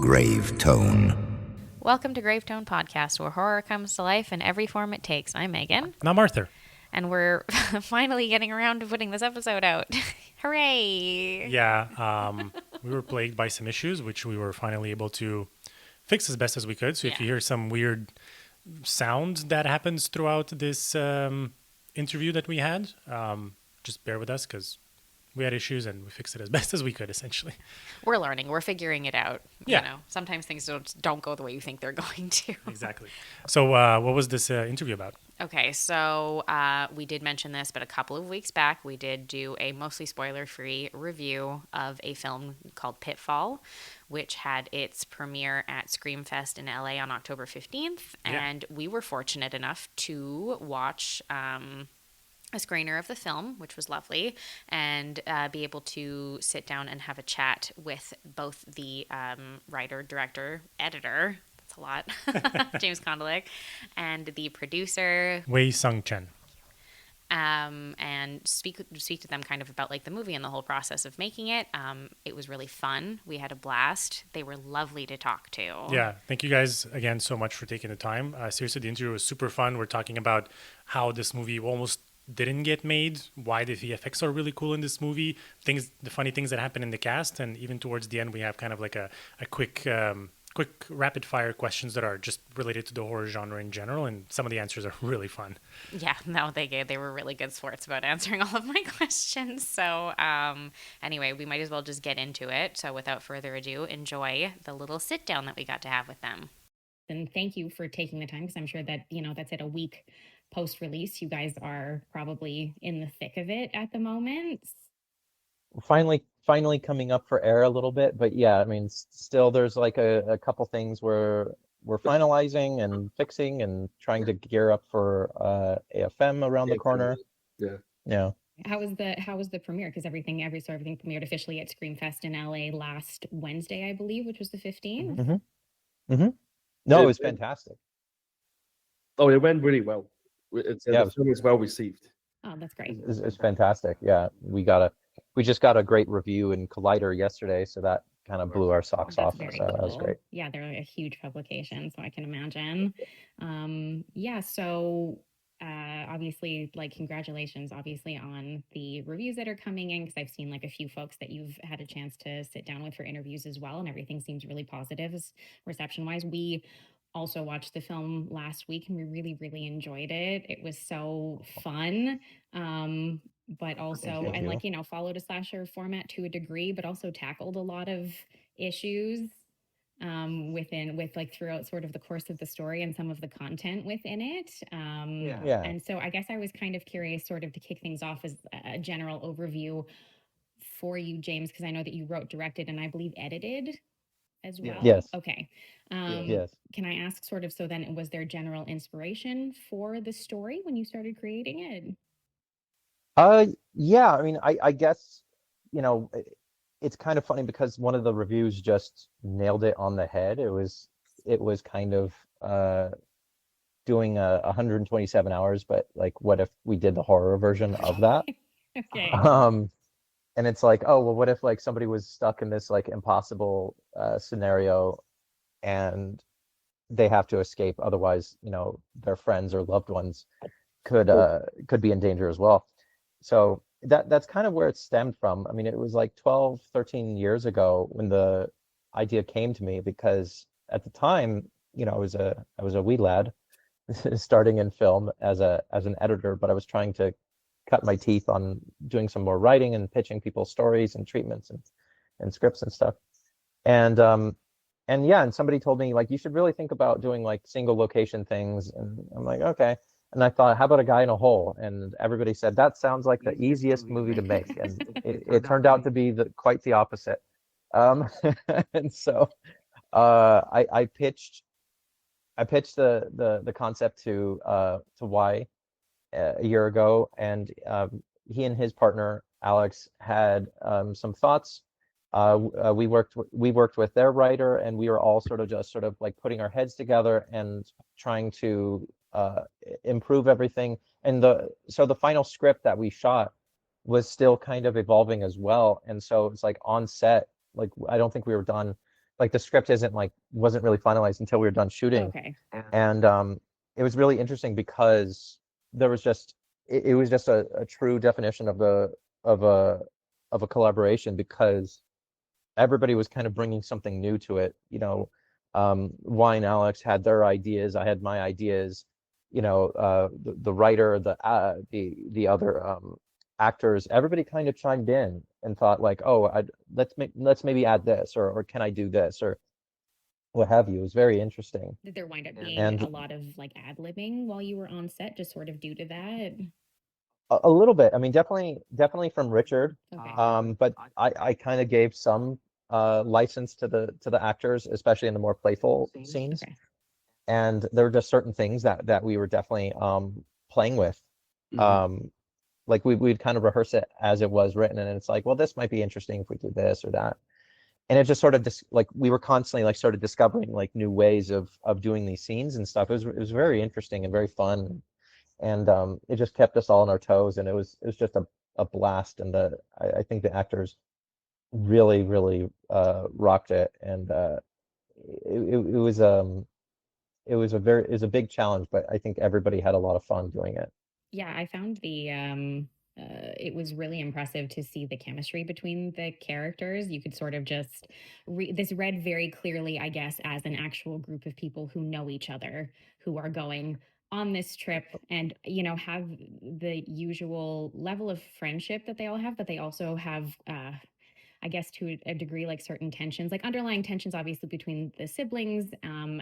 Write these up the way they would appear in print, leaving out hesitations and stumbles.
Grave Tone. Welcome to Grave Tone Podcast, where horror comes to life in every form it takes. I'm Megan. And I'm Arthur. And we're finally getting around to putting this episode out. Hooray! Yeah, we were plagued by some issues, which we were finally able to fix as best as we could. So if you hear some weird sound that happens throughout this interview that we had, just bear with us because we had issues and we fixed it as best as we could, essentially. We're learning. We're figuring it out. Yeah. You know, sometimes things don't go the way you think they're going to. Exactly. So what was this interview about? Okay, so we did mention this, but a couple of weeks back, we did do a mostly spoiler-free review of a film called PITFALL, which had its premiere at ScreamFest in LA on October 15th. And we were fortunate enough to watch a screener of the film, which was lovely, and be able to sit down and have a chat with both the writer, director, editor, that's a lot, James Kondelik, and the producer, Wai Sun Cheng. and speak to them kind of about like the movie and the whole process of making it. It was really fun. We had a blast. They were lovely to talk to. Yeah, thank you guys again so much for taking the time. Seriously, the interview was super fun. We're talking about how this movie almost didn't get made, why the VFX are really cool in this movie, the funny things that happen in the cast, and even towards the end we have kind of like a quick rapid fire questions that are just related to the horror genre in general, and some of the answers are really fun. Yeah, no, they were really good sports about answering all of my questions. So anyway, we might as well just get into it. So without further ado, enjoy the little sit down that we got to have with them. And thank you for taking the time, because I'm sure that, that's at a week post-release. You guys are probably in the thick of it at the moment. Finally coming up for air a little bit, but yeah, I mean, still there's like a couple things we're finalizing and fixing and trying to gear up for AFM around the corner. Yeah. How was the premiere? Because everything premiered officially at ScreamFest in LA last Wednesday, I believe, which was the 15th. Mm-hmm. Mm-hmm. No, it was fantastic. Oh, it went really well. The film was well received. Oh, that's great. It's fantastic. Yeah, we just got a great review in Collider yesterday, so that kind of blew our socks off. So cool. That was great. Yeah, they're a huge publication, so I can imagine. So obviously, like, congratulations, obviously, on the reviews that are coming in, because I've seen like a few folks that you've had a chance to sit down with for interviews as well, and everything seems really positive reception-wise. We also watched the film last week and we really, really enjoyed it. It was so fun. But also, and followed a slasher format to a degree, but also tackled a lot of issues throughout sort of the course of the story and some of the content within it. And so I guess I was kind of curious, sort of to kick things off, as a general overview for you, James, because I know that you wrote, directed, and I believe edited as well. Yes. Okay. Yes. Can I ask, sort of, so then was there general inspiration for the story when you started creating it? Yeah, I mean, I guess, it's kind of funny because one of the reviews just nailed it on the head. It was kind of doing 127 hours, but like, what if we did the horror version of that? Okay. And it's like, oh, well, what if like somebody was stuck in this like impossible scenario and they have to escape, otherwise, their friends or loved ones could be in danger as well. So that's kind of where it stemmed from. I mean, it was like 12, 13 years ago when the idea came to me, because at the time, I was a wee lad starting in film as an editor, but I was trying to cut my teeth on doing some more writing and pitching people stories and treatments and scripts and stuff. And somebody told me, like, you should really think about doing like single location things. And I'm like, okay. And I thought, how about a guy in a hole? And everybody said, that sounds like the easiest movie to make. And it turned out to be quite the opposite. And so I pitched the concept to Wai a year ago, and he and his partner Alex had some thoughts. We worked with their writer, and we were all sort of like putting our heads together and trying to improve everything. And the final script that we shot was still kind of evolving as well. And so it's like on set, like I don't think we were done like the script wasn't really finalized until we were done shooting. Okay. And it was really interesting because there was just it was just a true definition of a collaboration, because everybody was kind of bringing something new to it. Wai and Alex had their ideas, I had my ideas. The writer, the other actors, everybody kind of chimed in and thought like, oh, let's maybe add this, or can I do this, or what have you. It was very interesting. Did there wind up being And a lot of like ad-libbing while you were on set, just sort of due to that? a little bit. I mean, definitely from Richard. Okay. But I kind of gave some license to the actors, especially in the more playful scenes. Okay. And there were just certain things that we were definitely playing with. Like we'd kind of rehearse it as it was written, and it's like, well, this might be interesting if we do this or that. And it just sort of like we were constantly like sort of discovering like new ways of doing these scenes and stuff. It was very interesting and very fun, and it just kept us all on our toes, and it was just a blast. And I think the actors really rocked it, and it was a big challenge, but I think everybody had a lot of fun doing it. Yeah, I found it was really impressive to see the chemistry between the characters. You could sort of just this read very clearly, I guess, as an actual group of people who know each other, who are going on this trip and, have the usual level of friendship that they all have, but they also have, I guess to a degree, like certain tensions, like underlying tensions, obviously between the siblings,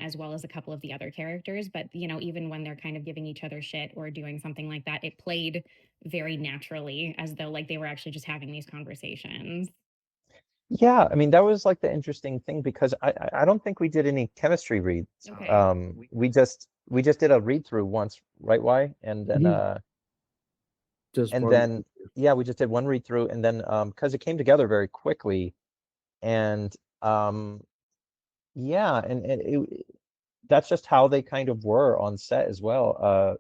as well as a couple of the other characters. But, even when they're kind of giving each other shit or doing something like that, it played very naturally, as though like they were actually just having these conversations. Yeah, I mean, that was like the interesting thing, because I don't think we did any chemistry reads. Okay. We just did a read through once, right? Why? And then yeah, we just did one read through, and then because it came together very quickly, and yeah, and that's just how they kind of were on set as well.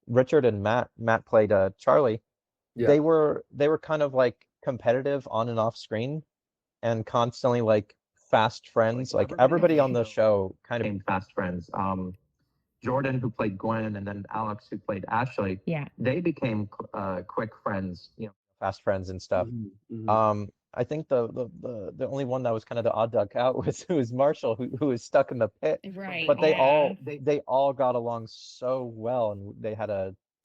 Richard and Matt played Charlie. Yeah. They were kind of like competitive on and off screen, and constantly like fast friends. Like everybody on the show kind of became fast friends. Jordan, who played Gwen, and then Alex, who played Ashley. Yeah. They became quick friends, fast friends and stuff. I think the only one that was kind of the odd duck out was Marshall, who was stuck in the pit. Right. But they all got along so well, and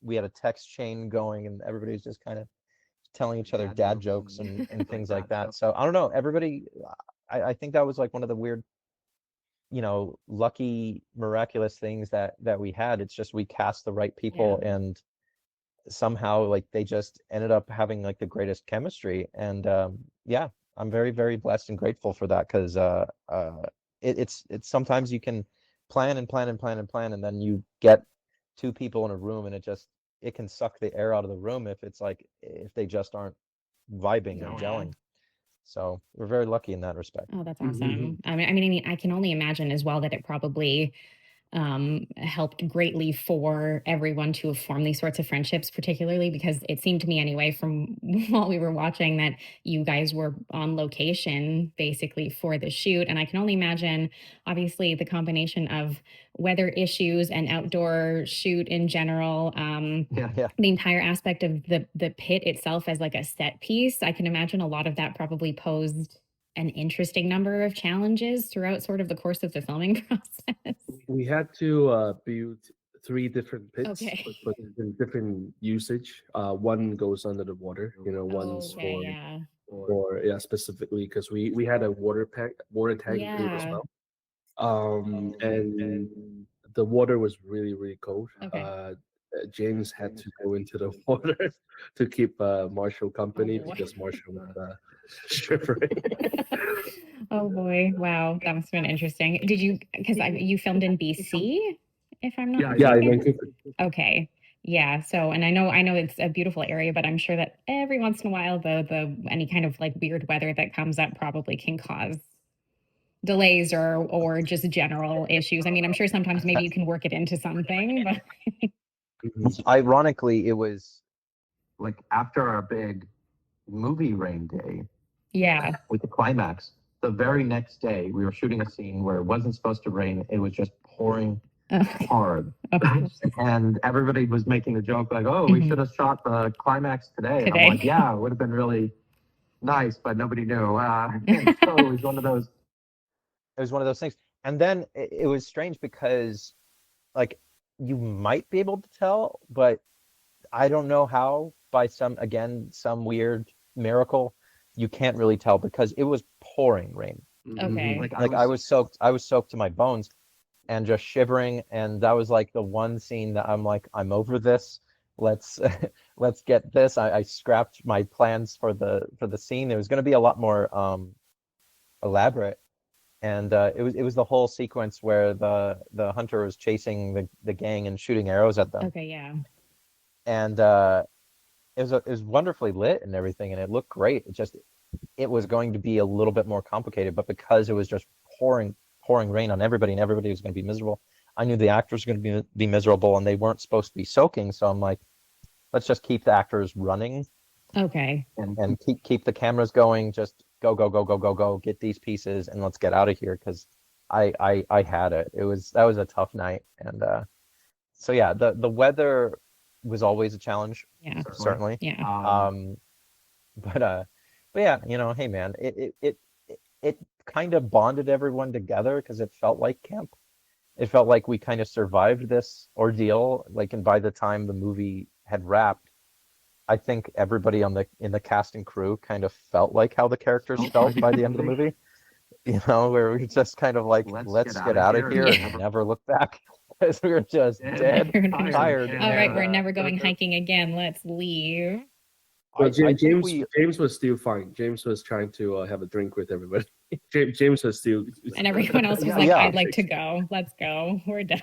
we had a text chain going, and everybody was just kind of telling each other dad jokes and things like that. So I don't know, everybody, I think that was like one of the weird, lucky, miraculous things that we had. It's just we cast the right people, and somehow like they just ended up having like the greatest chemistry. And yeah, I'm very blessed and grateful for that, because it's sometimes you can plan and plan and plan and plan, and then you get two people in a room, and it can suck the air out of the room if they just aren't vibing and gelling. So we're very lucky in that respect. Oh, that's awesome. I mean, I can only imagine as well that it probably helped greatly for everyone to have formed these sorts of friendships, particularly because it seemed to me anyway, from while we were watching, that you guys were on location basically for the shoot. And I can only imagine, obviously, the combination of weather issues and outdoor shoot in general, the entire aspect of the pit itself as like a set piece. I can imagine a lot of that probably posed an interesting number of challenges throughout sort of the course of the filming process. We had to build 3 different pits, Okay. but different usage. One goes under the water, one's for specifically because we had a water tank built as well. And the water was really cold. Okay. James had to go into the water to keep Marshall company because Marshall was shivering. Oh boy! Wow, that must have been interesting. Did you? Because you filmed in BC, if I'm not mistaken. Yeah, in Vancouver. Okay. Yeah. So, and I know it's a beautiful area, but I'm sure that every once in a while, the any kind of like weird weather that comes up probably can cause delays or just general issues. I mean, I'm sure sometimes maybe you can work it into something, but ironically, it was like after our big movie rain day. Yeah. With the climax, the very next day, we were shooting a scene where it wasn't supposed to rain. It was just pouring hard. And everybody was making the joke like, oh, we should have shot the climax today. And I'm like, yeah, it would have been really nice, but nobody knew. And so it was one of those. It was one of those things. And then it was strange because, like, you might be able to tell, but I don't know how, by some weird miracle, you can't really tell because it was pouring rain. Okay. Like I was soaked to my bones and just shivering. And that was like the one scene that I'm like, I'm over this. Let's get this. I scrapped my plans for the scene. It was going to be a lot more elaborate. And it was the whole sequence where the hunter was chasing the gang and shooting arrows at them. Okay, yeah. And it was wonderfully lit and everything, and it looked great. It was going to be a little bit more complicated, but because it was just pouring rain on everybody, and everybody was going to be miserable, I knew the actors were going to be miserable, and they weren't supposed to be soaking. So I'm like, let's just keep the actors running. Okay. And keep the cameras going. Just go, get these pieces, and let's get out of here, because I had it. That was a tough night. And so yeah, the weather was always a challenge. Yeah. Certainly. Yeah. But yeah, hey man, it kind of bonded everyone together because it felt like camp. It felt like we kind of survived this ordeal. Like, and by the time the movie had wrapped, I think everybody in the cast and crew kind of felt like how the characters felt by the end of the movie. Where we just kind of like, let's get out of here and never look back, because we were just dead tired. All right, we're never going hiking again. Let's leave. Well, James was still fine. James was trying to have a drink with everybody. James was still, and everyone else was like, I'd like to go. Let's go. We're done.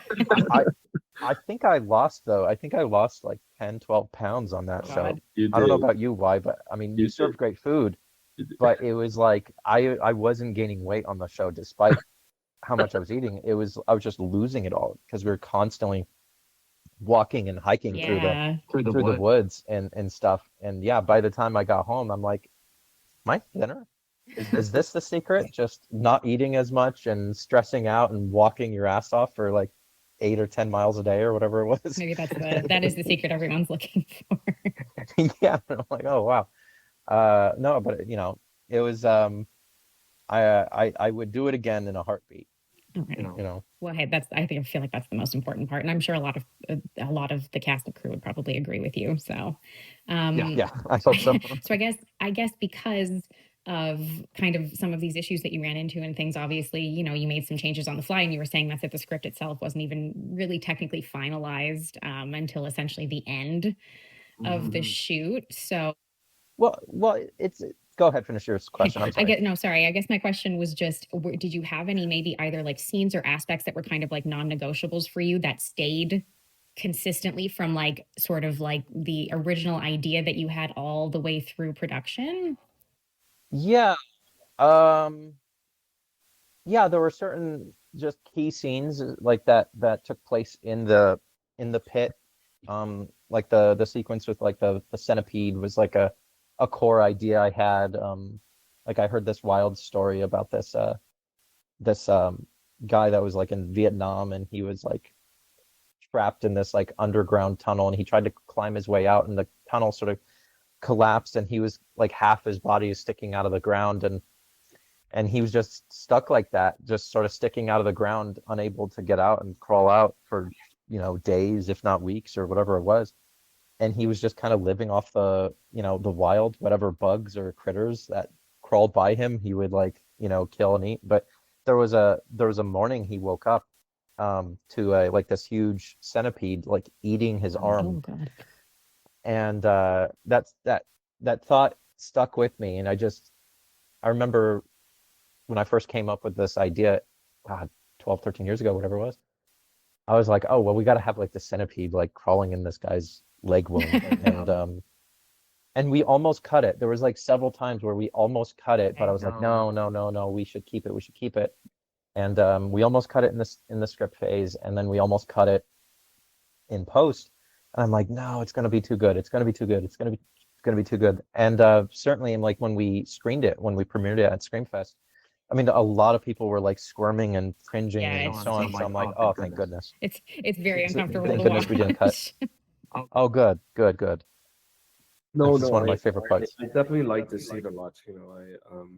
I think I lost like 10, 12 pounds on that show. I don't know about you, Wai, but I mean, you served great food, but it was like I wasn't gaining weight on the show despite how much I was eating. I was just losing it all because we were constantly walking and hiking through the woods and stuff. And yeah, by the time I got home, I'm like, am I thinner? Is this the secret? Just not eating as much and stressing out and walking your ass off for like 8 or 10 miles a day or whatever it was. Maybe that is the secret everyone's looking for. Yeah, I'm like, oh wow. No, but it was I would do it again in a heartbeat. Okay. Well, hey, I feel like that's the most important part, and I'm sure a lot of the cast and crew would probably agree with you. So, yeah, I hope so. So I guess because of kind of some of these issues that you ran into and things, obviously, you made some changes on the fly, and you were saying that the script itself wasn't even really technically finalized until essentially the end of the shoot. So, well, go ahead, finish your question. I'm sorry. I guess my question was just, did you have any maybe either like scenes or aspects that were kind of like non-negotiables for you that stayed consistently from like sort of like the original idea that you had all the way through production? Yeah. Yeah, there were certain just key scenes like that took place in the pit. Like the sequence with like the centipede was like a core idea I had. Like I heard this wild story about this guy that was like in Vietnam, and he was like trapped in this like underground tunnel, and he tried to climb his way out, and the tunnel sort of collapsed, and he was like half his body is sticking out of the ground, and he was just stuck like that, just sort of sticking out of the ground, unable to get out and crawl out for days, if not weeks or whatever it was. And he was just kind of living off the wild, whatever bugs or critters that crawled by him, he would like, kill and eat. But there was a morning he woke up to like this huge centipede like eating his arm. Oh God. And that thought stuck with me. And I remember when I first came up with this idea, 12, 13 years ago, whatever it was, I was like, oh, well, we got to have like the centipede like crawling in this guy's leg wound. And we almost cut it. There was like several times where we almost cut it, but I was like, no, we should keep it. And we almost cut it in the script phase, and then we almost cut it in post. And I'm like, no, it's gonna be too good. It's gonna be too good. And certainly, like when we premiered it at ScreamFest, I mean, a lot of people were like squirming and cringing Yeah, and so on. So I'm like, oh, thank goodness. It's very uncomfortable Thank to goodness we didn't cut. watch. Oh, good, good, good. No, This is one of my favorite parts. I definitely like the scene a lot. You know,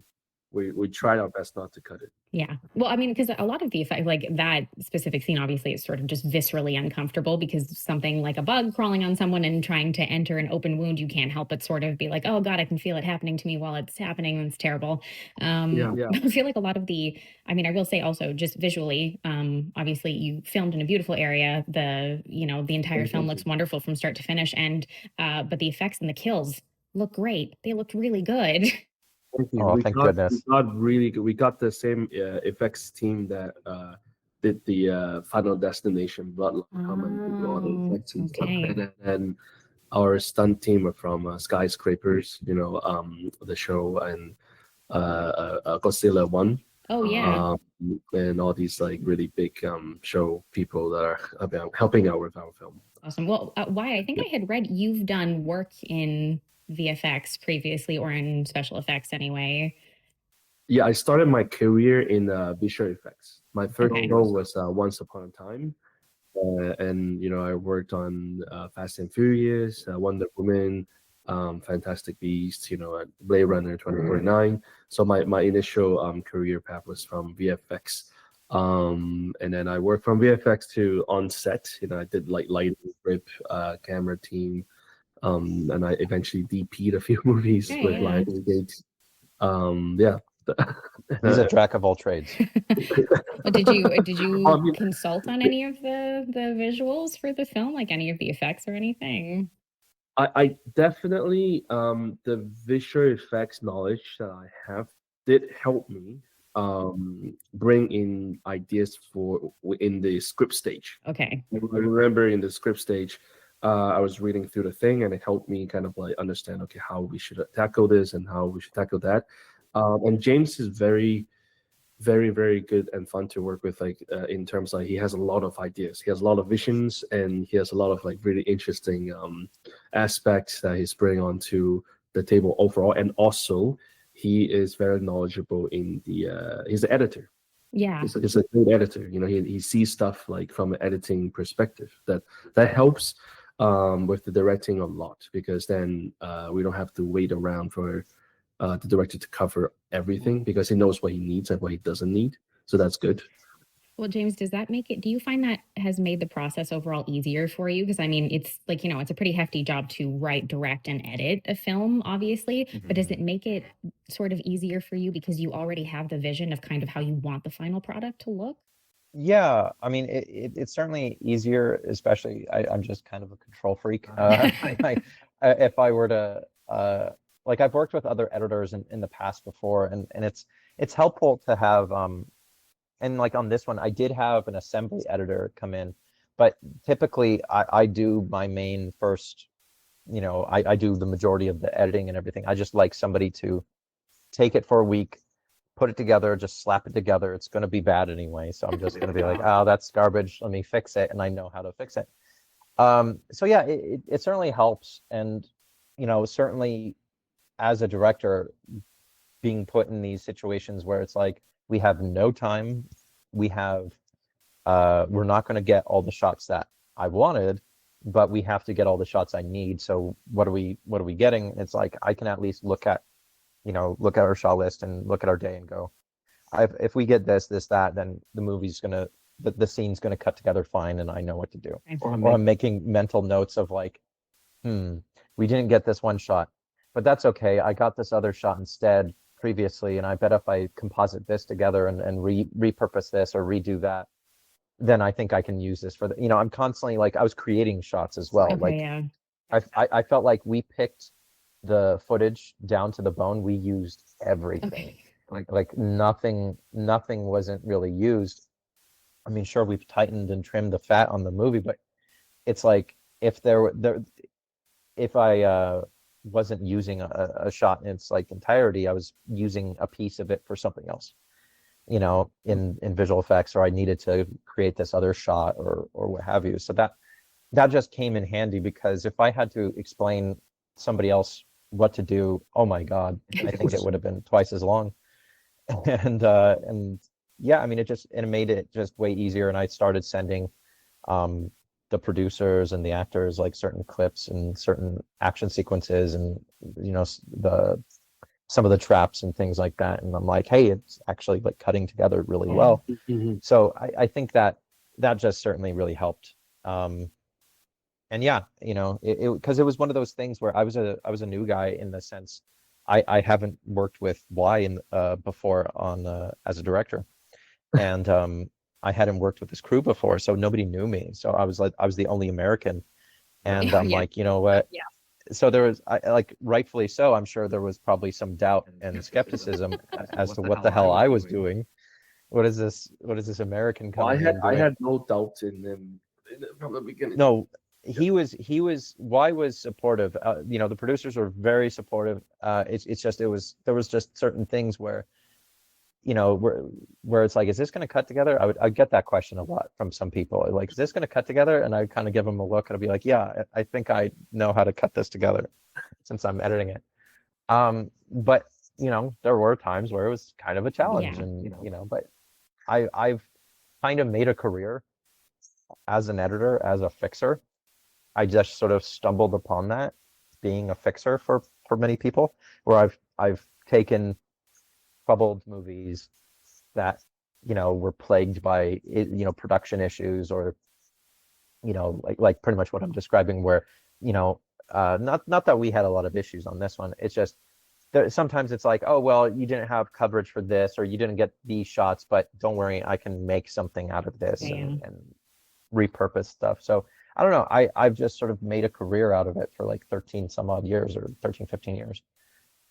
we tried our best not to cut it. Yeah. Well, I mean, because a lot of the effect, like that specific scene, obviously is sort of just viscerally uncomfortable because something like a bug crawling on someone and trying to enter an open wound, you can't help but sort of be like, oh God, I can feel it happening to me while it's happening. And it's terrible. Yeah. I feel like a lot of I mean, I will say also just visually, obviously you filmed in a beautiful area. The entire film looks wonderful from start to finish. And, but the effects and the kills look great. They looked really good. Oh, thank goodness. We got really good. We got the same effects team that did the Final Destination Bloodline. Okay. And our stunt team are from Skyscrapers, the show, and Godzilla 1. Oh, yeah. And all these like really big show people that are helping out with our film. Awesome. Well, Wai, I think I had read you've done work in VFX previously, or in special effects anyway. Yeah, I started my career in visual effects. My first role was Once Upon a Time, and I worked on Fast and Furious, Wonder Woman, Fantastic Beasts, Blade Runner 2049. So my initial career path was from VFX, and then I worked from VFX to on set. I did like lighting, grip, camera team. And I eventually DP'd a few movies with Lionsgate. Yeah. He's a jack of all trades. Well, did you consult on any of the visuals for the film, like any of the effects or anything? I definitely the visual effects knowledge that I have did help me bring in ideas in the script stage. Okay. I remember in the script stage, I was reading through the thing, and it helped me kind of like understand, okay, how we should tackle this and how we should tackle that. And James is very, very, very good and fun to work with. Like in terms of, he has a lot of ideas, he has a lot of visions, and he has a lot of like really interesting aspects that he's bringing onto the table overall. And also, he is very knowledgeable in he's an editor. Yeah, he's a great editor. He sees stuff like from an editing perspective that helps with the directing a lot, because then we don't have to wait around for the director to cover everything, because he knows what he needs and what he doesn't need. So that's good. Well, James, do you find that has made the process overall easier for you? Because I mean, it's like, it's a pretty hefty job to write, direct, and edit a film, obviously, but does it make it sort of easier for you because you already have the vision of kind of how you want the final product to look? Yeah, I mean, it's certainly easier, especially I'm just kind of a control freak. If I were to, like, I've worked with other editors in the past before, and it's helpful to have, and like on this one, I did have an assembly editor come in, but typically I do my main first, I do the majority of the editing and everything. I just like somebody to take it for a week, put it together, just slap it together. It's going to be bad anyway, so I'm just going to be like, oh, that's garbage, let me fix it, and I know how to fix it. So yeah, it certainly helps, and certainly as a director, being put in these situations where it's like, we have no time, we're not going to get all the shots that I wanted, but we have to get all the shots I need. So what are we getting? It's like, I can at least look at our shot list and look at our day and go, if we get this, that, then the movie's gonna, the scene's gonna cut together fine, and I know what to do. Or I'm making mental notes of like, we didn't get this one shot, but that's okay, I got this other shot instead previously, and I bet if I composite this together and repurpose this or redo that, then I think I can use this for the, I'm constantly like, I was creating shots as well. Okay, yeah. I felt like we picked the footage down to the bone. We used everything. Okay. Like nothing wasn't really used. I mean, sure, we've tightened and trimmed the fat on the movie, but it's like, if I wasn't using a shot in its like entirety, I was using a piece of it for something else, in visual effects, or I needed to create this other shot or what have you. So that just came in handy, because if I had to explain somebody else what to do, oh my God, I think it would have been twice as long. and yeah, I mean, it made it just way easier. And I started sending the producers and the actors like certain clips and certain action sequences, and the some of the traps and things like that. And I'm like, hey, it's actually like cutting together really well. Mm-hmm. So I think that just certainly really helped. And yeah, because it was one of those things where I was a new guy in the sense I haven't worked with Wai before on as a director, and I hadn't worked with this crew before, so nobody knew me. So I was the only American, and I'm like, you know what? Yeah. So there was, like, rightfully so, I'm sure there was probably some doubt and skepticism as to what the hell I was doing. What is this American coming in I doing? had no doubt in him from the beginning. No, he was Wai was supportive. The producers were very supportive. It's just there was just certain things where where it's like, is this going to cut together? I'd get that question a lot from some people, like, is this going to cut together? And I'd kind of give them a look and I'd be like, yeah, I think I know how to cut this together since I'm editing it. But there were times where it was kind of a challenge. Yeah. And but I've kind of made a career as an editor, as a fixer. I just sort of stumbled upon that, being a fixer for many people, where I've taken troubled movies that were plagued by production issues, or like pretty much what I'm describing, where not that we had a lot of issues on this one. It's just sometimes it's like, oh well, you didn't have coverage for this, or you didn't get these shots, but don't worry, I can make something out of this and repurpose stuff. So I don't know, I've just sort of made a career out of it for like 13 some odd years, or 13, 15 years.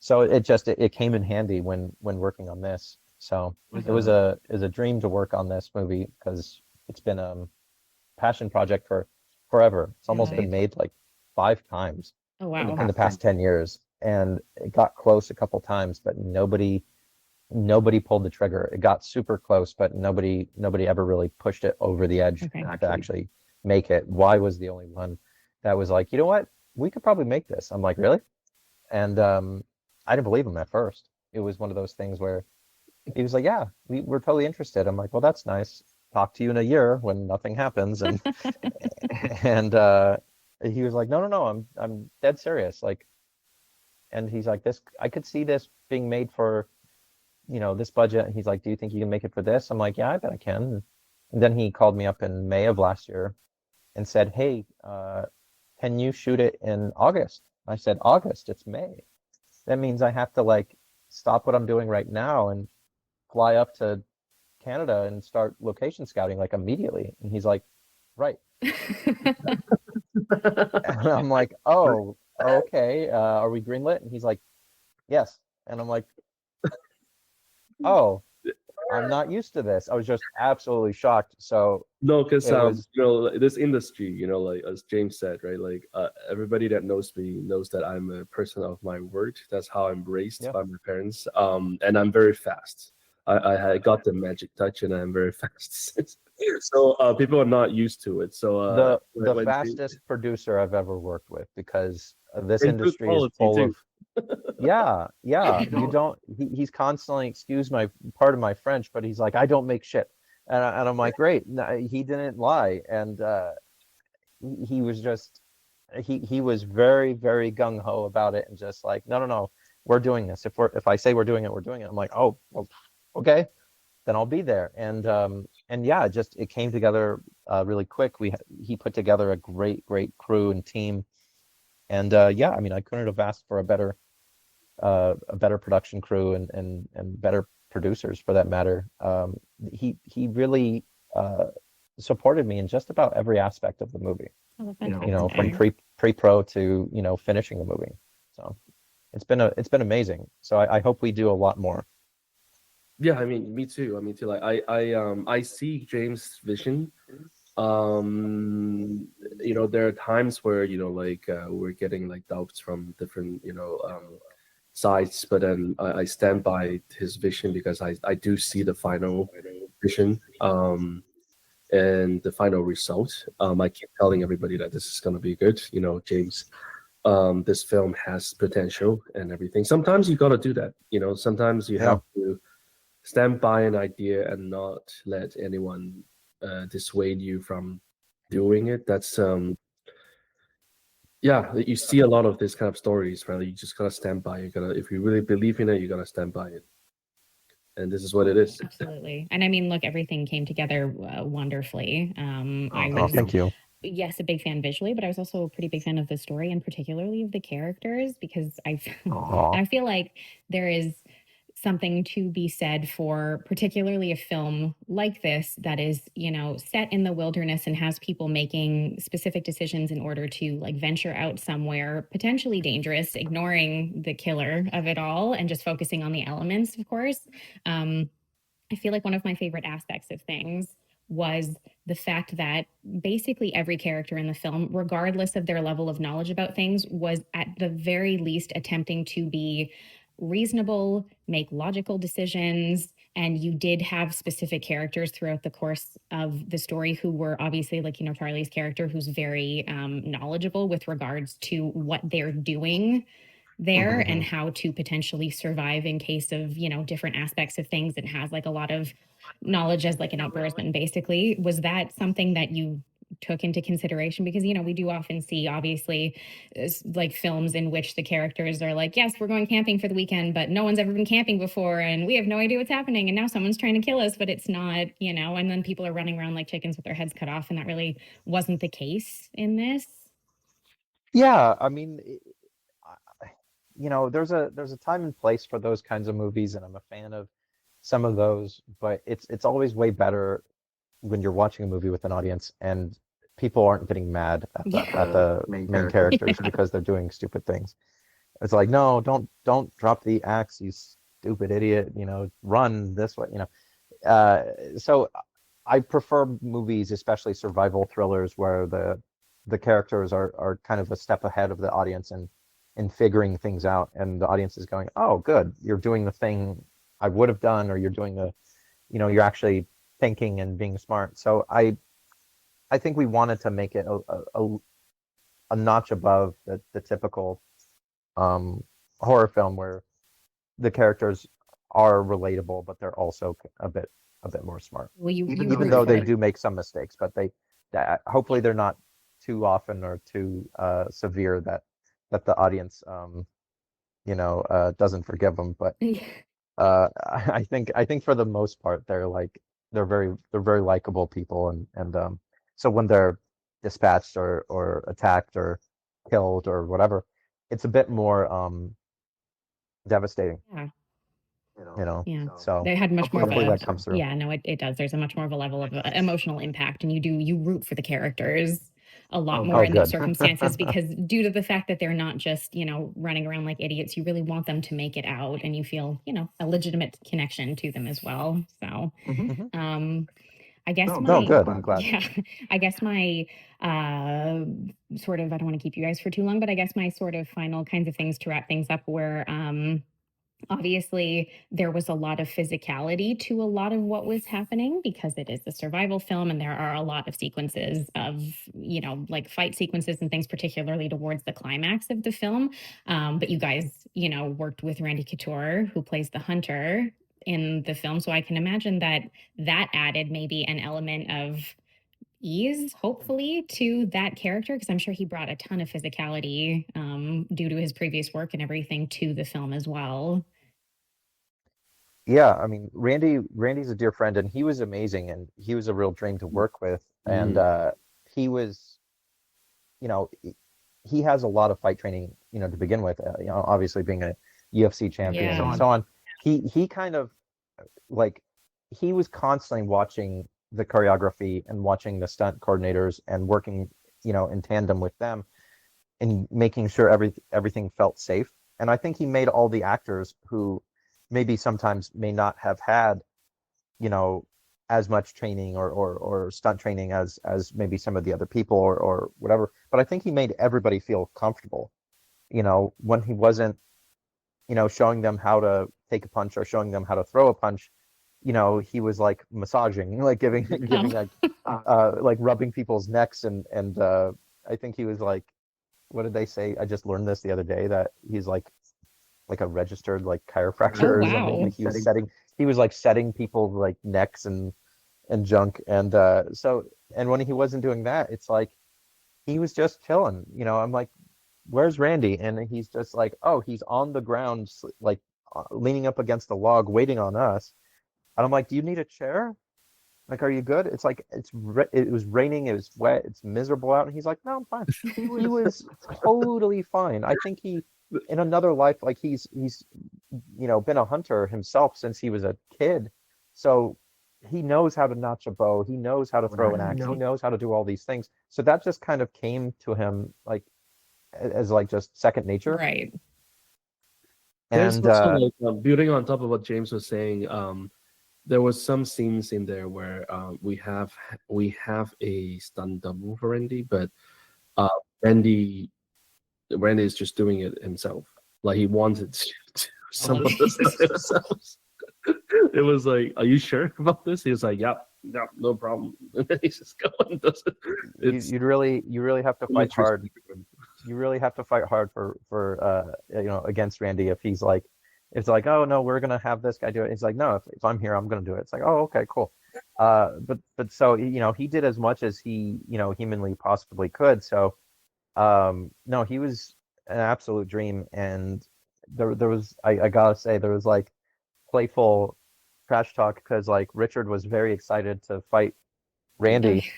So it came in handy when working on this. So it was a dream to work on this movie, because it's been a passion project for forever. It's almost been made like 5 times in the past 10 years, and it got close a couple times, but nobody pulled the trigger. It got super close, but nobody ever really pushed it over the edge to actually make it. Wai was the only one that was like, you know what, we could probably make this. I'm like, really? And I didn't believe him at first. It was one of those things where he was like, yeah, we're totally interested. I'm like, well, that's nice. Talk to you in a year when nothing happens. And and he was like, no, I'm dead serious. Like, and he's like, this, I could see this being made for this budget. And he's like, do you think you can make it for this? I'm like, yeah, I bet I can. And then he called me up in May of last year and said, hey, can you shoot it in August? I said, August? It's May. That means I have to like stop what I'm doing right now and fly up to Canada and start location scouting like immediately. And he's like, right. And I'm like, oh, okay. Are we greenlit? And he's like, yes. And I'm like, oh, I'm not used to this. I was just absolutely shocked. So no, because this industry, like as James said, right? Like everybody that knows me knows that I'm a person of my word. That's how I'm raised by my parents. And I'm very fast. I got the magic touch, and I'm very fast. So people are not used to it. So the fastest producer I've ever worked with, because this industry is full of. Yeah. You don't. He's constantly, excuse my part of my French, but he's like, I don't make shit, and I'm like, great. No, he didn't lie, and he was just he was very, very gung ho about it, and just like, no, we're doing this. If I say we're doing it, we're doing it. I'm like, oh, well, okay, then I'll be there. And yeah, it came together really quick. He put together a great crew and team, and yeah, I mean, I couldn't have asked for a better production crew and better producers, for that matter. He really supported me in just about every aspect of the movie. From pre-pro to finishing the movie. So it's been amazing. So I hope we do a lot more. Yeah, I mean, me too. Like I see James' vision. There are times where like we're getting like doubts from different sides, but then I stand by his vision, because I do see the final vision and the final result. I keep telling everybody that this is going to be good. James, this film has potential and everything. Sometimes you got to do that. Sometimes you have to stand by an idea and not let anyone dissuade you from doing it. That's yeah, you see a lot of this kind of stories, right? You just gotta stand by. You gotta, if you really believe in it, you gotta stand by it. And this is what it is. Absolutely. And I mean, look, everything came together wonderfully. I was, thank you. yes, a big fan visually, but I was also a pretty big fan of the story and particularly of the characters, because I feel like there is something to be said for particularly a film like this that is, you know, set in the wilderness and has people making specific decisions in order to like venture out somewhere potentially dangerous, ignoring the killer of it all and just focusing on the elements, of course. I feel like one of my favorite aspects of things was the fact that basically every character in the film, regardless of their level of knowledge about things, was at the very least attempting to be reasonable, make logical decisions. And you did have specific characters throughout the course of the story who were obviously, like, you know, Charlie's character, who's very knowledgeable with regards to what they're doing there and how to potentially survive in case of, you know, different aspects of things, and has like a lot of knowledge as like an outdoorsman. Basically, was that something that you took into consideration? Because, you know, we do often see obviously like films in which the characters are like, yes, we're going camping for the weekend, but no one's ever been camping before and we have no idea what's happening, and now someone's trying to kill us, but it's not, you know, and then people are running around like chickens with their heads cut off, and that really wasn't the case in this. Yeah, I mean, you know, there's a time and place for those kinds of movies, and I'm a fan of some of those, but it's always way better when you're watching a movie with an audience and people aren't getting mad at the main characters because they're doing stupid things. It's like, no, don't drop the axe, you stupid idiot, you know, run this way, you know. So I prefer movies, especially survival thrillers, where the characters are kind of a step ahead of the audience and figuring things out, and the audience is going, oh, good, you're doing the thing I would have done, or you're doing the, you know, you're actually thinking and being smart. So I think we wanted to make it a notch above the typical horror film where the characters are relatable, but they're also a bit more smart. Well, even though they do make some mistakes, but hopefully they're not too often or too severe that the audience you know doesn't forgive them. But I think for the most part they're very likable people, and so when they're dispatched or attacked or killed or whatever, it's a bit more devastating. Yeah. You know, Yeah. so They had much more of hopefully a, that comes through. yeah, no, it does. There's a much more of a level of emotional impact, and you root for the characters a lot more in those circumstances because due to the fact that they're not just, you know, running around like idiots, you really want them to make it out, and you feel, you know, a legitimate connection to them as well. So, I guess good. I'm glad. Yeah, I guess my sort of, I don't want to keep you guys for too long, but I guess my sort of final kinds of things to wrap things up were, obviously, there was a lot of physicality to a lot of what was happening because it is a survival film, and there are a lot of sequences of, you know, like fight sequences and things, particularly towards the climax of the film. But you guys, you know, worked with Randy Couture, who plays the hunter in the film. So I can imagine that added maybe an element of ease, hopefully, to that character, because I'm sure he brought a ton of physicality due to his previous work and everything to the film as well. Yeah, I mean, Randy's a dear friend, and he was amazing, and he was a real dream to work with. And he was, you know, he has a lot of fight training, you know, to begin with. You know, obviously being a UFC champion and so on. He kind of like he was constantly watching the choreography and watching the stunt coordinators and working, you know, in tandem with them and making sure everything felt safe. And I think he made all the actors who maybe sometimes may not have had, you know, as much training or stunt training as maybe some of the other people or whatever. But I think he made everybody feel comfortable, you know, when he wasn't, you know, showing them how to take a punch or showing them how to throw a punch. You know, he was like massaging, like giving like rubbing people's necks, and I think he was like, what did they say? I just learned this the other day, that he's like a registered like chiropractor or something. Like he was he was like setting people like necks and junk, and and when he wasn't doing that, it's like he was just chilling. I'm like, where's Randy? And he's just like, oh, he's on the ground, like leaning up against the log, waiting on us. And I'm like, do you need a chair? Like, are you good? It's like it was raining, it was wet, it's miserable out, and he's like, no, I'm fine. He was totally fine. I think he, in another life, like he's been a hunter himself since he was a kid, so he knows how to notch a bow, he knows how to throw an axe, he knows how to do all these things. So that just kind of came to him like as like just second nature. Right. There's And also like building on top of what James was saying. There was some scenes in there where we have a stunt double for Randy, but Randy is just doing it himself. Like he wanted to do some of the stuff himself. It was like, are you sure about this? He was like, yep, no problem. And then he just goes and does it. you really have to fight hard. You really have to fight hard for against Randy if he's like, it's like, oh no, we're gonna have this guy do it. It's like, no, if I'm here, I'm gonna do it. It's like, oh, okay, cool. But so he did as much as he humanly possibly could. So no, he was an absolute dream. And there was, I gotta say, there was like playful trash talk because like Richard was very excited to fight Randy.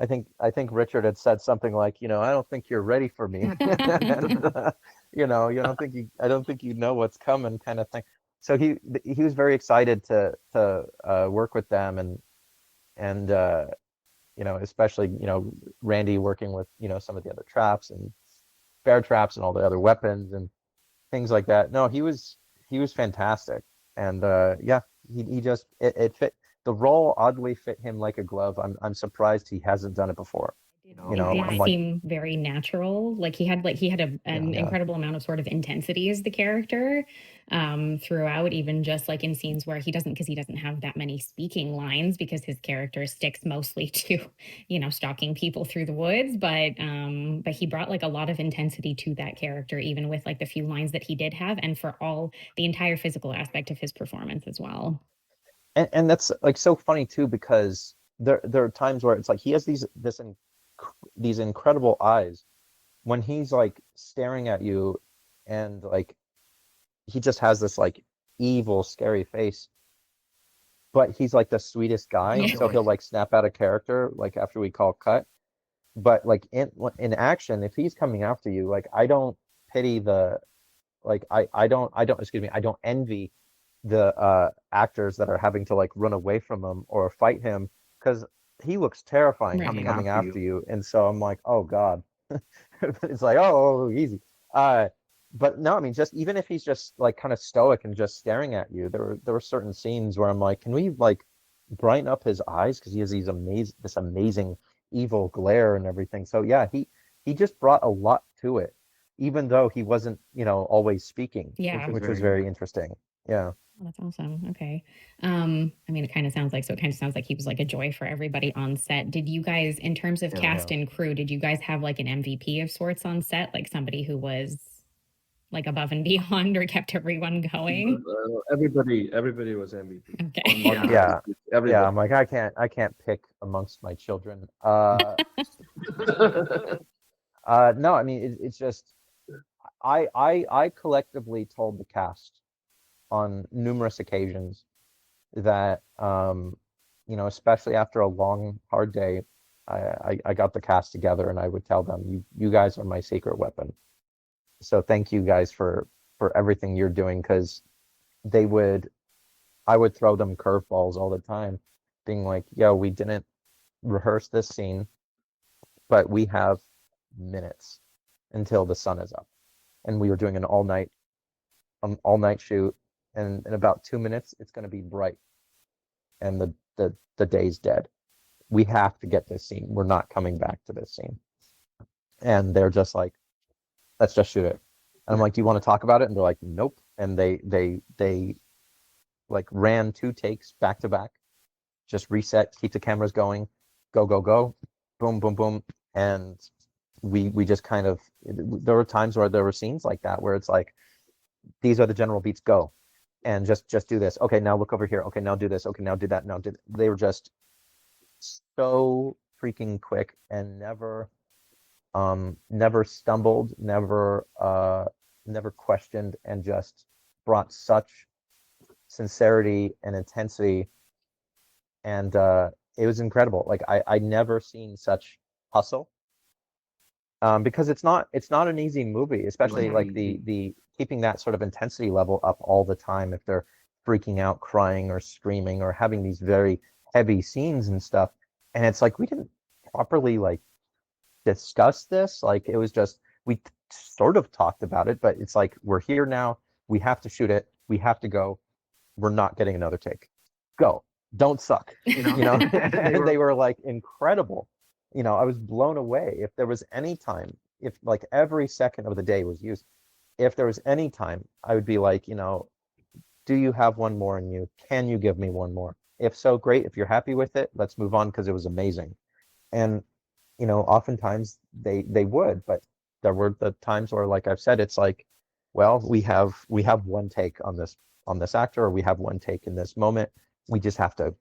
I think Richard had said something like, I don't think you're ready for me. And, I don't think you know what's coming, kind of thing. So he was very excited to work with them, and especially Randy working with some of the other traps and bear traps and all the other weapons and things like that. No, he was fantastic, and he just it fit. The role oddly fit him like a glove. I'm surprised he hasn't done it before. It did seem very natural. Like he had an incredible amount of sort of intensity as the character throughout, even just like in scenes where he doesn't have that many speaking lines because his character sticks mostly to, stalking people through the woods. But he brought like a lot of intensity to that character, even with like the few lines that he did have, and for the entire physical aspect of his performance as well. And that's like so funny too, because there are times where it's like he has these incredible eyes when he's like staring at you, and like he just has this like evil, scary face, but he's like the sweetest guy. Yeah. So he'll like snap out of character like after we call cut. But like in action, if he's coming after you, like I don't pity the like I don't envy the actors that are having to like run away from him or fight him, because he looks terrifying coming after you. And so I'm like, oh god. It's like, oh, easy. But no, I mean, just even if he's just like kind of stoic and just staring at you, there were certain scenes where I'm like, can we like brighten up his eyes, because he has this amazing evil glare and everything. So yeah, he just brought a lot to it, even though he wasn't always speaking. Yeah, which was very interesting. Yeah. Oh, that's awesome. Okay. I mean, it kind of sounds like he was like a joy for everybody on set. Did you guys, in terms of cast and crew, did you guys have like an MVP of sorts on set, like somebody who was like above and beyond or kept everyone going? Everybody was MVP. Okay. Yeah. I'm like, I can't pick amongst my children. No, I mean, it's just, I collectively told the cast on numerous occasions that especially after a long, hard day, I got the cast together and I would tell them, you guys are my secret weapon. So thank you guys for everything you're doing, because I would throw them curveballs all the time, being like, yo, we didn't rehearse this scene, but we have minutes until the sun is up, and we were doing an all night shoot, and in about 2 minutes it's going to be bright and the day's dead. We have to get this scene. We're not coming back to this scene. And they're just like, let's just shoot it. And I'm like, do you want to talk about it? And they're like, nope. And they like ran 2 takes back to back, just reset, keep the cameras going, go, boom, boom, boom. And we just kind of, there were times where there were scenes like that where it's like, these are the general beats, go. and just do this. Okay, now look over here. Okay, now do this. Okay, now do that. Now do. They were just so freaking quick and never stumbled, never questioned, and just brought such sincerity and intensity, and it was incredible. Like I never seen such hustle, because it's not an easy movie, especially like the keeping that sort of intensity level up all the time if they're freaking out, crying or screaming or having these very heavy scenes and stuff. And it's like we didn't properly like discuss this. Like it was just we sort of talked about it, but it's like we're here now. We have to shoot it. We have to go. We're not getting another take. Go. Don't suck. You know? And they were like incredible. You know, I was blown away. If there was any time, if like every second of the day was used, if there was any time, I would be like, you know, do you have one more in you? Can you give me one more? If so, great. If you're happy with it, let's move on because it was amazing. And you know, oftentimes they would, but there were the times where, like I've said, it's like, well, we have one take on this actor, or we have one take in this moment. We just have to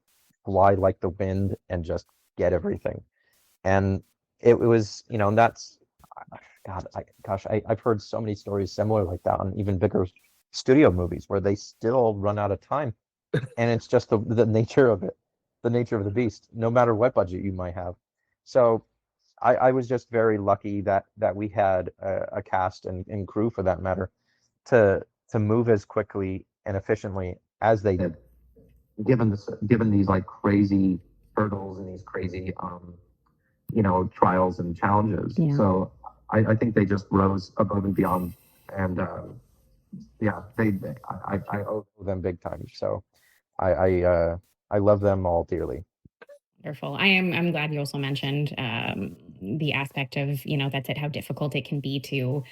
fly like the wind and just get everything. And it was, you know, and that's, God, I've heard so many stories similar like that on even bigger studio movies where they still run out of time. And it's just the nature of it, the nature of the beast, no matter what budget you might have. So I was just very lucky that we had a cast and crew, for that matter, to move as quickly and efficiently as they did, given these like crazy hurdles and these crazy you know, trials and challenges. Yeah. So I think they just rose above and beyond, and yeah, I owe them big time. So I love them all dearly. Wonderful. I'm glad you also mentioned the aspect of, you know, that's it, how difficult it can be to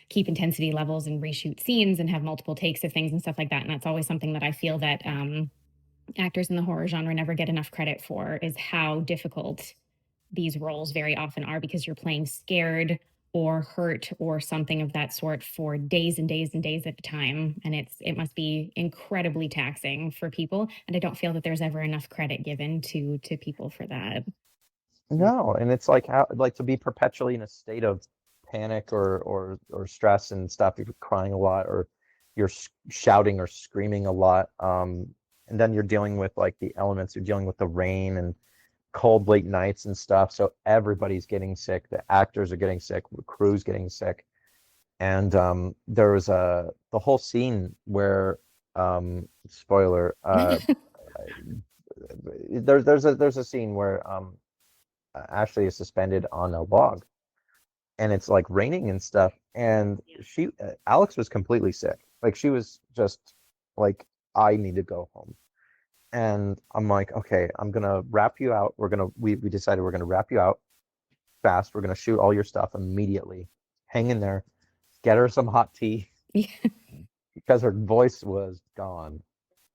keep intensity levels and reshoot scenes and have multiple takes of things and stuff like that. And that's always something that I feel that actors in the horror genre never get enough credit for, is how difficult these roles very often are, because you're playing scared or hurt or something of that sort for days and days and days at a time. And it must be incredibly taxing for people. And I don't feel that there's ever enough credit given to people for that. No, and it's like how, like, to be perpetually in a state of panic or stress and stuff. You're crying a lot, or you're shouting or screaming a lot, and then you're dealing with like the elements. You're dealing with the rain and cold late nights and stuff. So everybody's getting sick. The actors are getting sick. The crew's getting sick. And there was the whole scene where spoiler. There's a scene where Ashley is suspended on a log, and it's like raining and stuff. And Alex was completely sick. Like she was just like, I need to go home. And I'm like, okay, I'm gonna wrap you out. We decided we're gonna wrap you out fast. We're gonna shoot all your stuff immediately. Hang in there. Get her some hot tea. Because her voice was gone.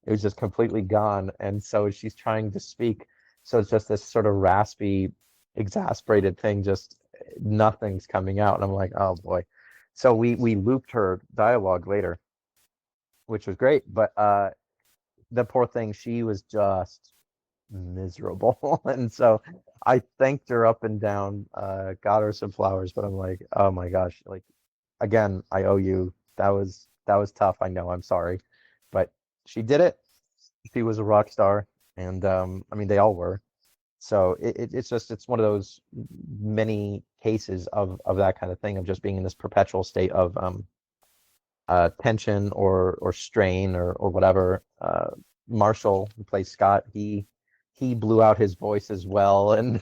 It was just completely gone. And so she's trying to speak. So it's just this sort of raspy, exasperated thing, just nothing's coming out. And I'm like, oh boy. So we looped her dialogue later, which was great. But the poor thing, she was just miserable. And so I thanked her up and down, got her some flowers, but I'm like, oh my gosh, like, again, I owe you. That was tough. I know, I'm sorry, but she did it. She was a rock star, and I mean, they all were. So it's one of those many cases of that kind of thing, of just being in this perpetual state of tension or strain or whatever. Marshall, who plays Scott, he blew out his voice as well. And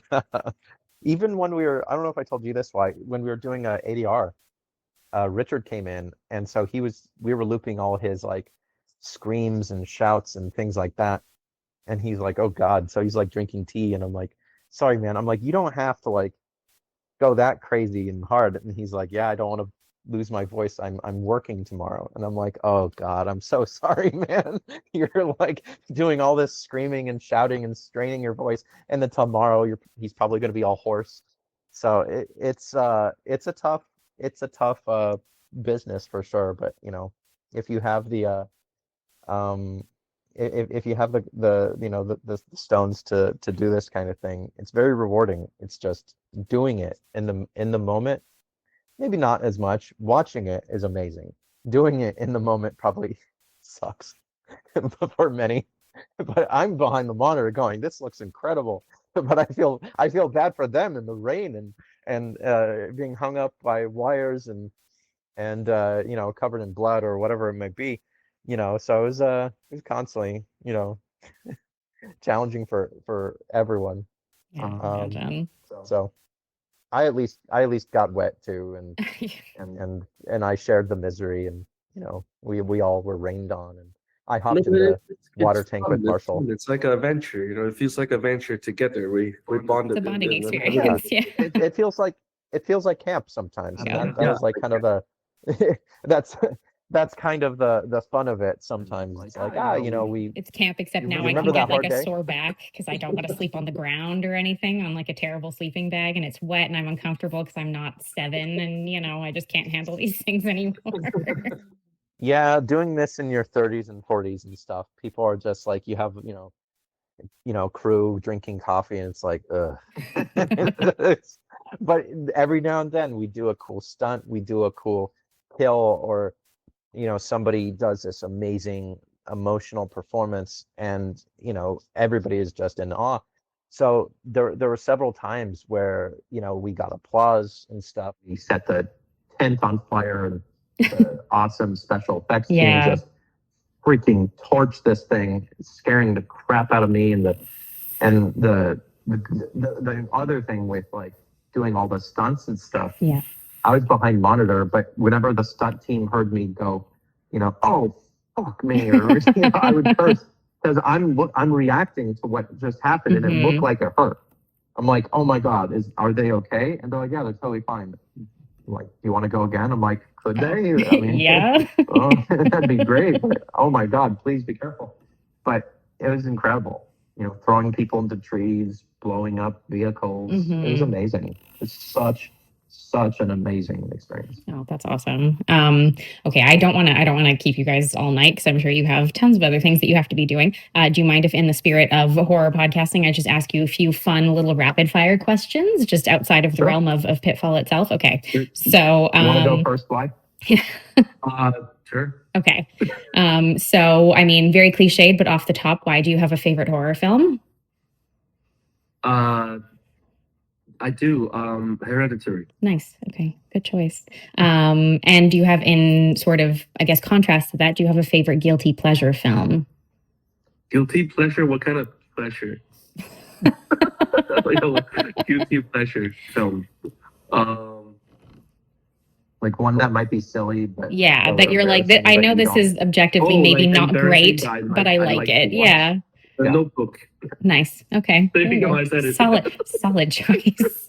even when I don't know if I told you this, why, when we were doing ADR, Richard came in, and so we were looping all his like screams and shouts and things like that. And he's like, oh God. So he's like drinking tea, and I'm like, sorry, man. I'm like, you don't have to like go that crazy and hard. And he's like, yeah, I don't want to lose my voice. I'm working tomorrow. And I'm like, oh God, I'm so sorry, man. You're like doing all this screaming and shouting and straining your voice, and then tomorrow he's probably going to be all hoarse. So it's a tough business for sure. But you know, if you have the if you have the stones to do this kind of thing, it's very rewarding. It's just doing it in the moment, maybe not as much. Watching it is amazing. Doing it in the moment probably sucks for many. But I'm behind the monitor going, this looks incredible. But I feel bad for them in the rain and being hung up by wires and covered in blood or whatever it might be. So it was constantly, challenging for everyone. Yeah, imagine. So I at least got wet too, and I shared the misery, and we all were rained on, and I hopped in the water tank with Marshall. It's like an adventure, it feels like adventure together. We bonded. It's a bonding experience. Yeah. It feels like camp sometimes. Yeah. And that was like kind of the that's kind of the fun of it sometimes. It's like, we it's camp, except now I remember can that get like hard a day? sore back because I don't want to sleep on the ground or anything on like a terrible sleeping bag, and it's wet and I'm uncomfortable because I'm not 7 and I just can't handle these things anymore. Yeah, doing this in your 30s and 40s and stuff, people are just like, you have, crew drinking coffee, and it's like, ugh. But every now and then we do a cool stunt, we do a cool kill, or somebody does this amazing emotional performance, and everybody is just in awe. So there were several times where we got applause and stuff. We set the tent on fire, and the awesome special effects team just freaking torched this thing, scaring the crap out of me. And the other thing with like doing all the stunts and stuff, I was behind monitor, but whenever the stunt team heard me go, oh fuck me, or I would curse because I'm reacting to what just happened, and it looked like it hurt. I'm like, oh my god, are they okay? And they're like, yeah, they're totally fine. I'm like, do you want to go again? I'm like, could they? I mean, yeah. That'd be great. But, oh my god, please be careful. But it was incredible. Throwing people into trees, blowing up vehicles. It was amazing. It's such an amazing experience. Oh, that's awesome. Okay, I don't want to keep you guys all night because I'm sure you have tons of other things that you have to be doing. Do you mind if, in the spirit of horror podcasting, I just ask you a few fun little rapid fire questions, just outside of the realm of Pitfall itself? Okay, so you want to go first, Wai? Sure. Okay, so I mean, very cliched, but off the top, why do you have a favorite horror film? I do. Hereditary. Nice. Okay. Good choice. And do you have, in sort of, I guess, contrast to that, do you have a favorite guilty pleasure film? Guilty pleasure? What kind of pleasure? Guilty pleasure film. Like one that might be silly, but that you're like, I know this is objectively maybe not great, but I like it. Yeah. The Notebook. Nice. Okay. There you go. I said it. Solid choice.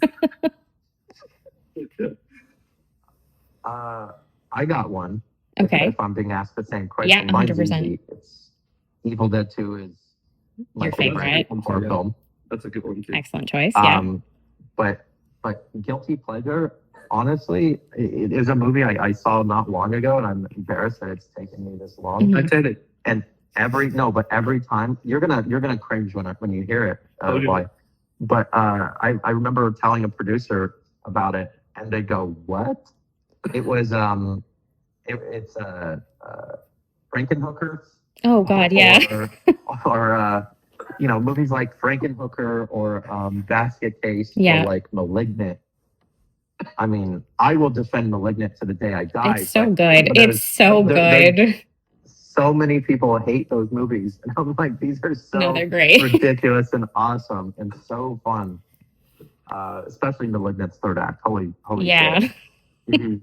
I got one. Okay. If I'm being asked the same question. Yeah, 100%. Mine's easy. It's Evil Dead 2 is my your favorite horror film. That's a good one too. Excellent choice. Yeah. But guilty pleasure, honestly, it is a movie I saw not long ago, and I'm embarrassed that it's taken me this long. I did it. And every time you're gonna cringe when you hear it. Why? But I remember telling a producer about it, and they go, "What?" It was it's Frankenhooker. Oh God, yeah. Or movies like Frankenhooker or Basket Case or like Malignant. I mean, I will defend Malignant to the day I die. It's so good. It's so good. So many people hate those movies, and I'm like, these are so they're great. ridiculous and awesome and so fun. Especially Malignant's third act. Holy yeah. shit. Mm-hmm.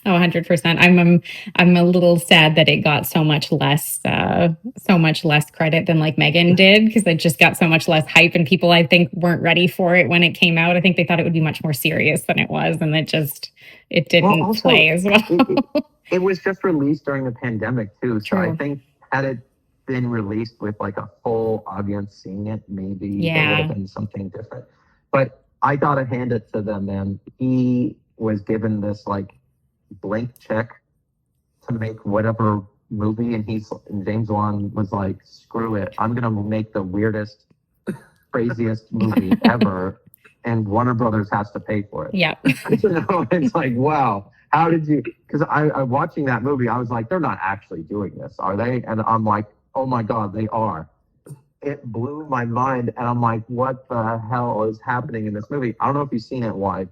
Oh, 100%. I'm a little sad that it got so much less credit than like Megan did, because it just got so much less hype, and people I think weren't ready for it when it came out. I think they thought it would be much more serious than it was, and it didn't play as well. It was just released during the pandemic too, so I think had it been released with like a full audience seeing it, maybe there would have been something different. But I gotta hand it to them, man. He was given this like blank check to make whatever movie, and James Wan was like, "Screw it, I'm gonna make the weirdest, craziest movie ever, and Warner Brothers has to pay for it." Yeah. It's like, wow, how did you? Because I watching that movie, I was like, they're not actually doing this, are they? And I'm like, oh my god, they are. It blew my mind, and I'm like, what the hell is happening in this movie? I don't know if you've seen it, Why.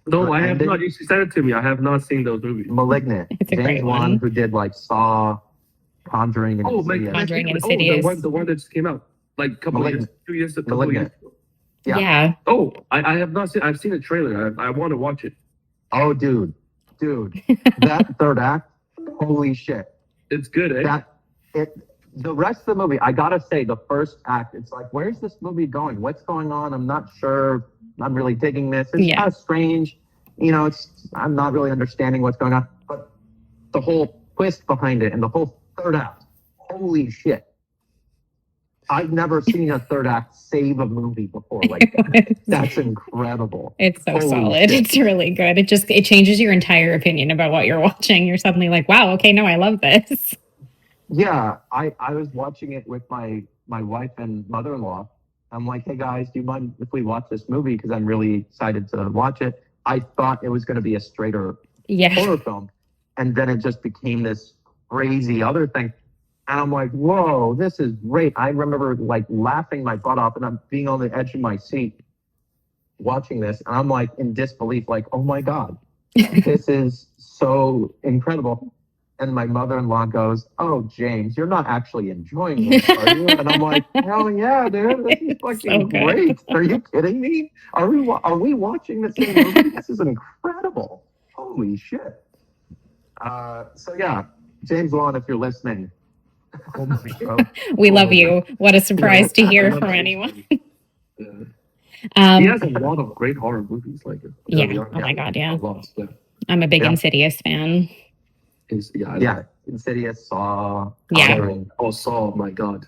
No, I have not. You said it to me. I have not seen those movies. Malignant. It's a great James Wan, one. who did like Saw, Conjuring, and Insidious. Conjuring and Oh, Insidious. the one that just came out like a couple Malignant. years, 2 years, Malignant. Yeah. Yeah. Oh, I have not seen. I've seen a trailer. I want to watch it. Oh, dude, that third act, holy shit! It's good, eh? The rest of the movie, I gotta say, the first act, it's like, where's this movie going? What's going on? I'm not sure. I'm really digging this. It's kind of strange. I'm not really understanding what's going on. But the whole twist behind it and the whole third act, holy shit. I've never seen a third act save a movie before like that. That's incredible. It's so Holy solid. shit. It's really good. It changes your entire opinion about what you're watching. You're suddenly like, wow, okay, no, I love this. Yeah, I was watching it with my wife and mother-in-law. I'm like, hey guys, do you mind if we watch this movie? Because I'm really excited to watch it. I thought it was going to be a straighter horror film. And then it just became this crazy other thing. And I'm like, whoa, this is great. I remember like laughing my butt off, and I'm being on the edge of my seat watching this. And I'm like in disbelief, like, oh my God, this is so incredible. And my mother-in-law goes, oh, James, you're not actually enjoying this, are you? And I'm like, hell yeah, dude. This is fucking great. Are you kidding me? Are we watching the same movie? This is incredible. Holy shit. So yeah, James Wan, if you're listening. Oh my God. We love you. What a surprise to hear from anyone. He has a lot of great horror movies. Like, oh my God, yeah. A lot, yeah. I'm a big Insidious fan. Insidious, Saw. Oh, Saw, my God.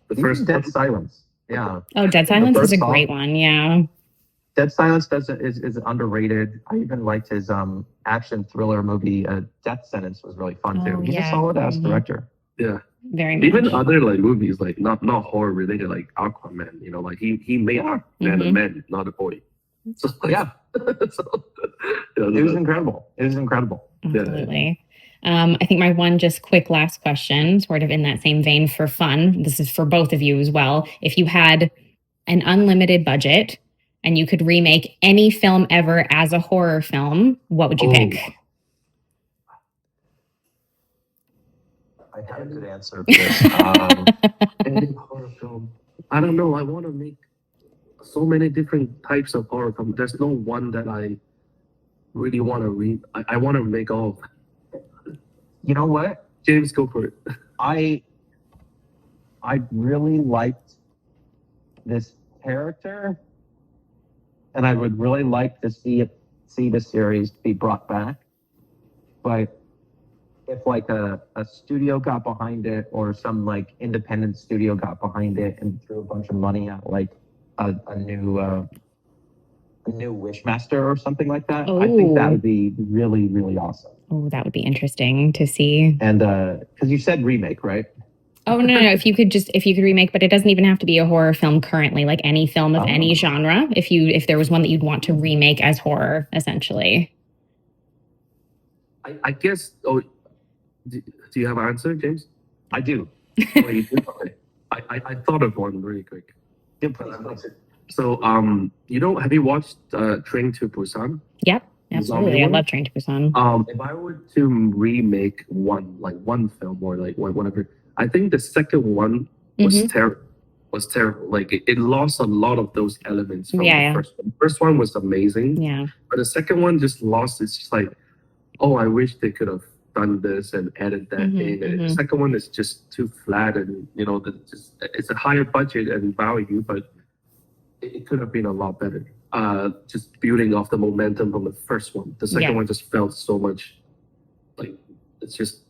The Even first Dead Silence. Yeah. Oh, Dead Silence is a great one. Yeah. Dead Silence is underrated. I even liked his action thriller movie, Death Sentence, was really fun too. He's a solid ass director. Yeah. Very much. Even other like movies, like not horror related, like Aquaman. Like he made Aquaman a man, not a boy. So yeah. It was incredible. It was incredible. Absolutely. I think my one just quick last question, sort of in that same vein for fun. This is for both of you as well. If you had an unlimited budget and you could remake any film ever as a horror film, what would you pick? I have a good answer for this. Any horror film. I don't know. I want to make so many different types of horror films. There's no one that I really want to read. I want to make all of them. You know what? James, go for it. I really liked this character, and I would really like to see the series be brought back. But if like a studio got behind it, or some like independent studio got behind it and threw a bunch of money at like a new Wishmaster or something like that, I think that would be really, really awesome. Oh, that would be interesting to see. And because you said remake, right? Oh no! If you could remake, but it doesn't even have to be a horror film currently, like any film of any genre. If there was one that you'd want to remake as horror, essentially. I guess. Oh, do you have an answer, James? I do. Oh, you do? Okay. I thought of one really quick. Yeah, please. So have you watched Train to Busan? Yep. Absolutely. I love Train to Busan. If I were to remake one film or like whatever, I think the second one was terrible. Like it lost a lot of those elements from the first one. The first one was amazing. Yeah. But the second one just lost. It's just like, oh, I wish they could have done this and added that in. And the second one is just too flat, and it's a higher budget and value, but it could have been a lot better. Just building off the momentum from the first one. The second one just felt so much like it's just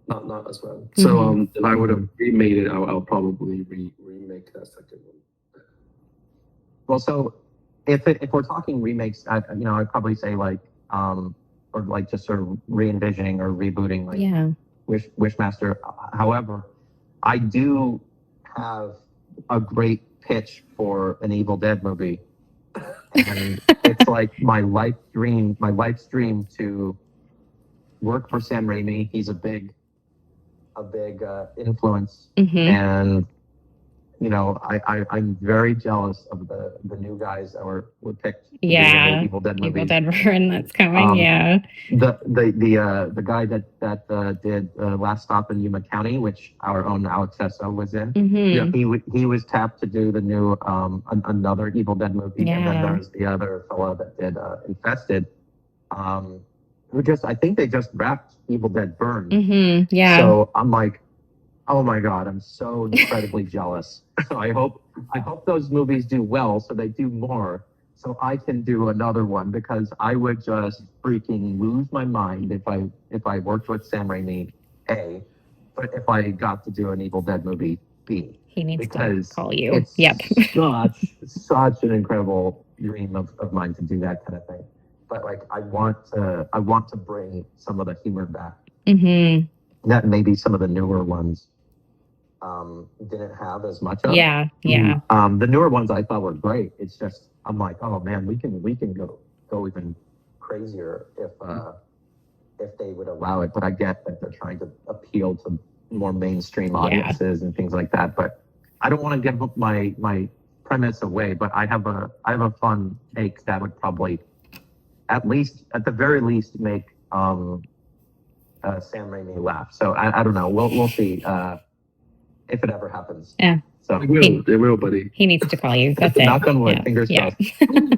not as well. So if I would have remade it, I'll probably remake that second one. Well, so if we're talking remakes, I'd probably say like or like just sort of re-envisioning or rebooting like Yeah. Wishmaster. However, I do have a great pitch for an Evil Dead movie, and it's like my life dream to work for Sam Raimi. He's a big influence, and you know, I'm very jealous of the new guys that were picked to do the new Evil Dead movies. Evil Dead run that's coming. The guy that did Last Stop in Yuma County, which our own Alex Essoe was in. He was tapped to do the new another Evil Dead movie, and then there's the other fellow that did Infested. I think they just wrapped Evil Dead Burn. So I'm like, oh my God, I'm so incredibly jealous. So I hope those movies do well, so they do more, so I can do another one, because I would just freaking lose my mind if I worked with Sam Raimi, A, but if I got to do an Evil Dead movie, B. He needs to call you. It's such an incredible dream of mine to do that kind of thing. But like, I want to bring some of the humor back. That maybe some of the newer ones didn't have as much of. The newer ones I thought were great. It's just, I'm like, oh man, we can go even crazier if they would allow it. But I get that they're trying to appeal to more mainstream audiences and things like that. But I don't want to give up my premise away. But I have a fun take that would probably, at the very least, make Sam Raimi laugh. So I don't know. We'll see. If it ever happens. So it will, buddy. He needs to call you. That's it. Knock on wood, fingers crossed.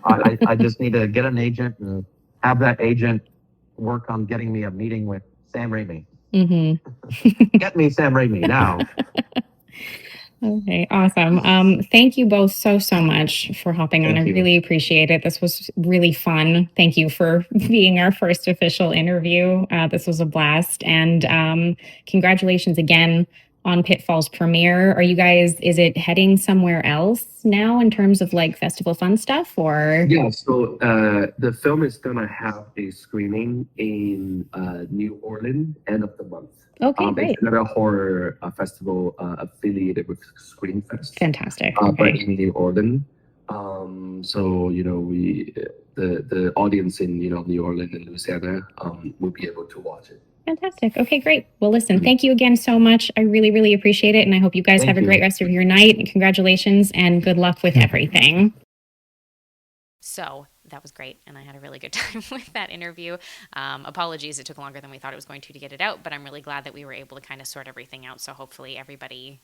I just need to get an agent and have that agent work on getting me a meeting with Sam Raimi. Get me Sam Raimi now. Okay, awesome. Thank you both so much for hopping on. I really appreciate it. This was really fun. Thank you for being our first official interview. This was a blast. And congratulations again on Pitfall's premiere. Are you guys, is it heading somewhere else now in terms of like festival fun stuff, or? Yeah, so the film is gonna have a screening in New Orleans end of the month. Okay, great. It's another horror festival affiliated with ScreamFest. Fantastic. But in New Orleans. So, you know, the audience in, you know, New Orleans and Louisiana will be able to watch it. Fantastic. Okay, great. Well, listen, thank you again so much. I really, really appreciate it. And I hope you guys have a great rest of your night. And congratulations and good luck with everything. So that was great. And I had a really good time with that interview. Apologies, it took longer than we thought it was going to get it out. But I'm really glad that we were able to kind of sort everything out. So hopefully everybody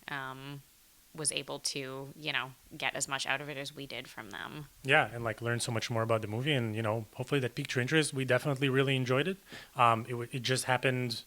was able to, you know, get as much out of it as we did from them. Yeah, and like learn so much more about the movie, and you know, hopefully that piqued your interest. We definitely really enjoyed it. It just happened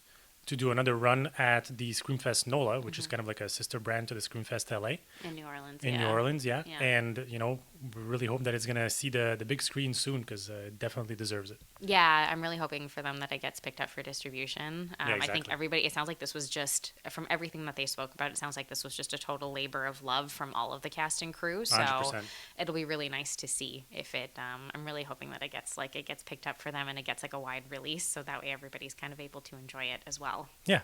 to do another run at the ScreamFest NOLA, which is kind of like a sister brand to the ScreamFest LA. In New Orleans. New Orleans, yeah. And, you know, we really hope that it's going to see the big screen soon, because it definitely deserves it. Yeah, I'm really hoping for them that it gets picked up for distribution. Exactly. I think everybody, it sounds like this was just, from everything that they spoke about, it sounds like this was just a total labor of love from all of the cast and crew. So 100%. It'll be really nice to see if it, I'm really hoping that it gets picked up for them and it gets like a wide release, so that way everybody's kind of able to enjoy it as well. Yeah.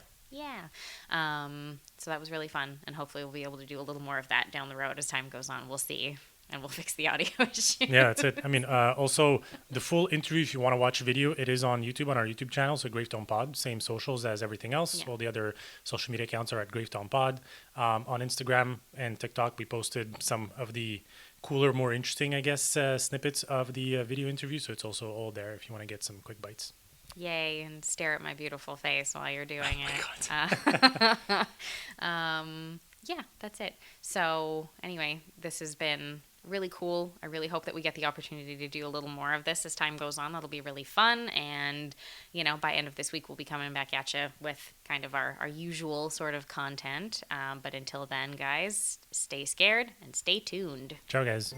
So that was really fun, and hopefully we'll be able to do a little more of that down the road as time goes on. We'll see, and we'll fix the audio issue. Yeah, that's it. I mean, also the full interview, if you want to watch video, it is on YouTube, on our YouTube channel. So Gravestone Pod, same socials as everything else. All the other social media accounts are at Gravestone Pod. On Instagram and TikTok, we posted some of the cooler, more interesting, I guess, snippets of the video interview. So it's also all there if you want to get some quick bites. Yay, and stare at my beautiful face while you're doing it. Yeah, that's it. So anyway, this has been really cool. I really hope that we get the opportunity to do a little more of this as time goes on. That'll be really fun. And, you know, by end of this week, we'll be coming back at you with kind of our usual sort of content. But until then, guys, stay scared and stay tuned. Ciao, guys.